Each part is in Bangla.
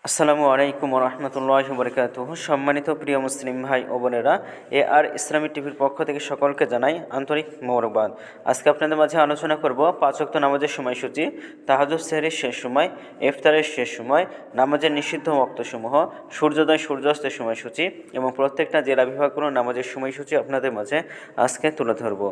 আসসালামু আলাইকুম রহমতুল্লাহি বরকাতুহু। সম্মানিত প্রিয় মুসলিম ভাই ও বোনেরা, আর ইসলামী টিভির পক্ষ থেকে সকলকে জানাই আন্তরিক মোবারকবাদ। আজকে আপনাদের মাঝে আলোচনা করব 5 ওয়াক্ত নামাজের সময়সূচি, তাহাজ্জুদ সেহরির শেষ সময়, ইফতারের শেষ সময়, নামাজের নিষিদ্ধ ওয়াক্তসমূহ, সূর্যোদয় সূর্যাস্তের সময়সূচি এবং প্রত্যেকটা জেলা বিভাগগুলোর নামাজের সময়সূচি আপনাদের মাঝে আজকে তুলে ধরব।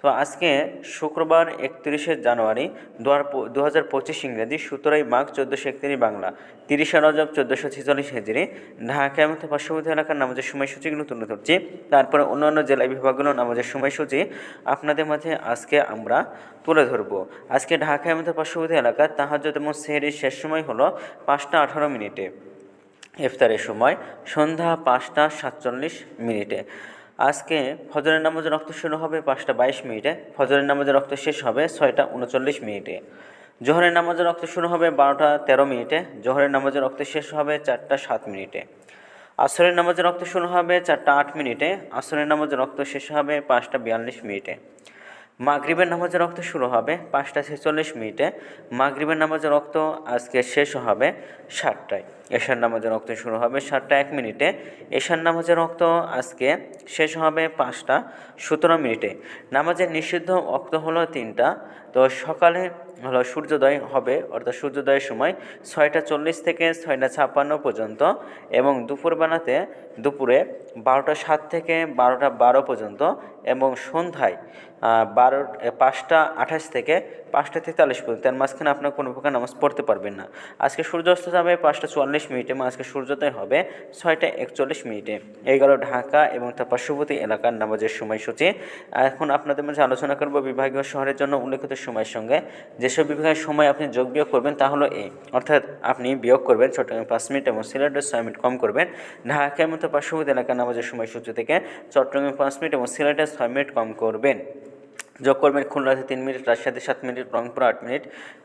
তো আজকে শুক্রবার 31শে জানুয়ারি 2025 ইংরেজি, 17ই মাঘ 1431 বাংলা, 30 রজব 1446 হিজরি। ঢাকা এবং পার্শ্ববর্তী এলাকার নামাজের সময়সূচিগুলো তুলে ধরছি। তারপরে অন্যান্য জেলা বিভাগগুলোর নামাজের সময়সূচি আপনাদের মাঝে আজকে আমরা তুলে ধরব। আজকে ঢাকা এবং পার্শ্ববর্তী এলাকার তাহাজ্জুদ এবং সেহরির শেষ সময় হলো 5টা 18 মিনিটে। ইফতারের সময় সন্ধ্যা 5টা 47 মিনিটে। আজকে ফজরের নামাজের রক্ত শুরু হবে 5টা 22 মিনিটে। ফজরের নামাজের রক্ত শেষ হবে 6টা 39 মিনিটে। জোহরের নামাজের রক্ত শুরু হবে 12টা 13 মিনিটে। জোহরের নামাজের রক্ত শেষ হবে 4টা 7 মিনিটে। আসরের নামাজের রক্ত শুরু হবে 4টা 8 মিনিটে। আসরের নামাজের রক্ত শেষ হবে 5টা 42 মিনিটে। মাগরিবের নামাজের রক্ত শুরু হবে 5টা 46 মিনিটে। মাগরিবের নামাজের রক্ত আজকে শেষ হবে 7টায়। এশার নামাজের রক্ত শুরু হবে 7টা 1 মিনিটে। এশার নামাজের রক্ত আজকে শেষ হবে 5টা 17 মিনিটে। নামাজের নিষিদ্ধ ওয়াক্ত হলো 3টা। তো সকালে হলো সূর্যোদয় হবে, অর্থাৎ সূর্যোদয়ের সময় 6টা 40 থেকে 6টা 56 পর্যন্ত, এবং দুপুরে 12টা 7 থেকে 12টা 12 পর্যন্ত, এবং সন্ধ্যায় 5টা 28 থেকে 5টা 43 পর্যন্ত। তার মাঝখানে আপনার কোনো প্রকার নামাজ পড়তে পারবেন না। আজকে সূর্যাস্ত যাবে 5টা 44 মিনিটে, আজকে সূর্যোদয় হবে 6টা 41 মিনিটে। এই গেল ঢাকা এবং তার পার্শ্ববর্তী এলাকার নামাজের সময়সূচি। এখন আপনাদের মাঝে আলোচনা করব বিভাগীয় শহরের জন্য উল্লেখিত সময়ের সঙ্গে। যেসব বিভাগের সময় আপনি যোগ বিয়োগ করবেন তা হলো এই, অর্থাৎ আপনি বিয়োগ করবেন চট্টগ্রামে 5 মিনিট এবং সিলেটের 6 মিনিট কম করবেন। ঢাকা এবং তার পার্শ্ববর্তী এলাকার নামাজের সময়সূচি থেকে চট্টগ্রামে 5 মিনিট এবং সিলেটের 6 মিনিট কম করবেন। যোগ করবেন খুলনাতে 3 মিনিট, রাজশাহীতে 7 minute, Rangpur 8 minute,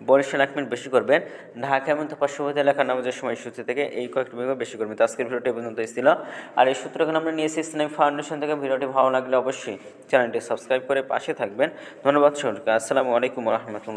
Barishal 1 minute বেশি করবেন। ঢাকা এবং তার পার্শ্ববর্তী এলাকার নামাজের সময়সূচি থেকে এই কয়েকটি বিভাগ বেশি করবেন। তো আজকের ভিডিওটি পর্যন্ত ছিল, আর এই সূত্রগুলো আমরা নিয়েছি ইসলামিক ফাউন্ডেশন থেকে। ভিডিওটি ভালো লাগলে অবশ্যই চ্যানেলটি সাবস্ক্রাইব করে পাশে থাকবেন। ধন্যবাদ সকলকে। আসসালামু আলাইকুম রহমতুল্লাহ।